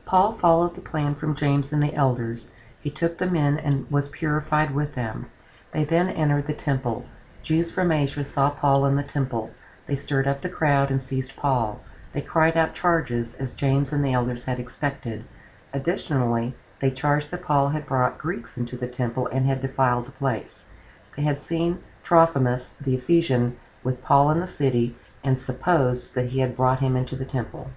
Paul followed the plan from James and the elders. He took them in and was purified with them. They then entered the temple. Jews from Asia saw Paul in the temple. They stirred up the crowd and seized Paul. They cried out charges, as James and the elders had expected. Additionally, they charged that Paul had brought Greeks into the temple and had defiled the place. They had seen Trophimus, the Ephesian, with Paul in the city, and supposed that he had brought him into the temple.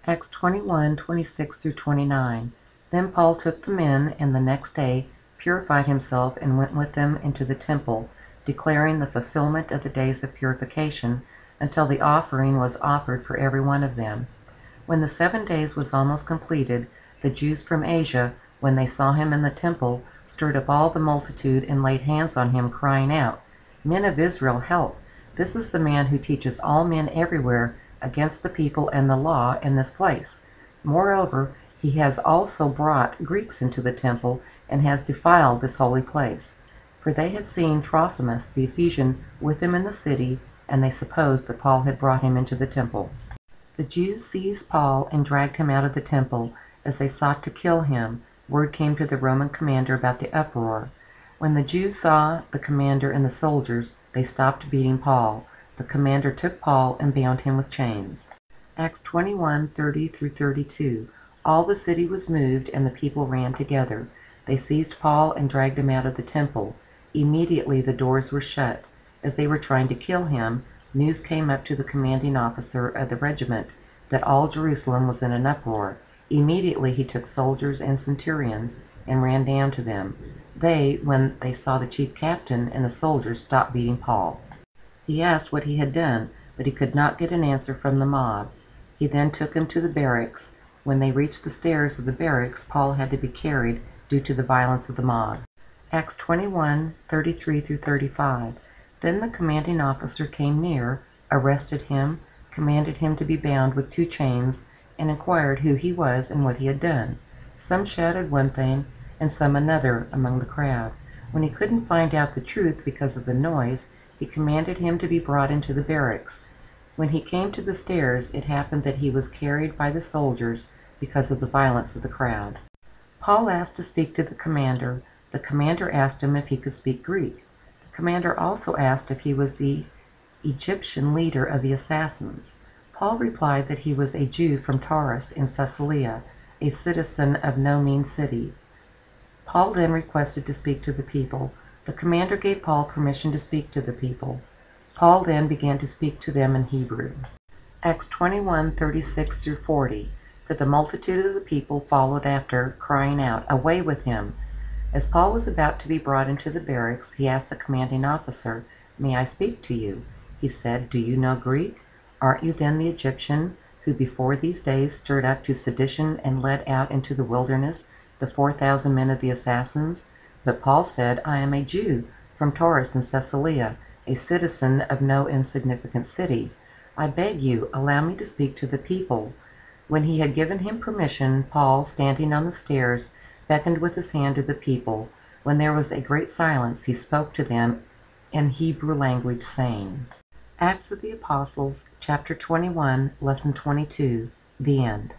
Acts 21:26-29. Then Paul took them in, and the next day purified himself and went with them into the temple, declaring the fulfillment of the days of purification, until the offering was offered for every one of them. When the 7 days was almost completed, the Jews from Asia, when they saw him in the temple, stirred up all the multitude and laid hands on him, crying out, "Men of Israel, help! This is the man who teaches all men everywhere against the people and the law in this place. Moreover, he has also brought Greeks into the temple and has defiled this holy place." For they had seen Trophimus the Ephesian with him in the city, and they supposed that Paul had brought him into the temple. The Jews seized Paul and dragged him out of the temple. As they sought to kill him, word came to the Roman commander about the uproar. When the Jews saw the commander and the soldiers, they stopped beating Paul. The commander took Paul and bound him with chains. Acts 21:30-32. All the city was moved, and the people ran together. They seized Paul and dragged him out of the temple. Immediately the doors were shut. As they were trying to kill him, news came up to the commanding officer of the regiment that all Jerusalem was in an uproar. Immediately he took soldiers and centurions and ran down to them. They, when they saw the chief captain and the soldiers, stopped beating Paul. He asked what he had done, but he could not get an answer from the mob. He then took him to the barracks. When they reached the stairs of the barracks, Paul had to be carried due to the violence of the mob. Acts 21:33-35. Then the commanding officer came near, arrested him, commanded him to be bound with 2 chains, and inquired who he was and what he had done. Some shouted one thing and some another among the crowd. When he couldn't find out the truth because of the noise, he commanded him to be brought into the barracks. When he came to the stairs, it happened that he was carried by the soldiers because of the violence of the crowd. Paul asked to speak to the commander. The commander asked him if he could speak Greek. The commander also asked if he was the Egyptian leader of the assassins. Paul replied that he was a Jew from Taurus in Caesarea, a citizen of no mean city. Paul then requested to speak to the people. The commander gave Paul permission to speak to the people. Paul then began to speak to them in Hebrew. Acts 21:36-40. For the multitude of the people followed after, crying out, "Away with him!" As Paul was about to be brought into the barracks, he asked the commanding officer, "May I speak to you?" He said, "Do you know Greek? Aren't you then the Egyptian who before these days stirred up to sedition and led out into the wilderness the 4,000 men of the assassins?" But Paul said, "I am a Jew from Taurus in Caesarea, a citizen of no insignificant city. I beg you, allow me to speak to the people." When he had given him permission, Paul, standing on the stairs, beckoned with his hand to the people. When there was a great silence, he spoke to them in Hebrew language, saying, Acts of the Apostles, chapter 21, lesson 22, the end.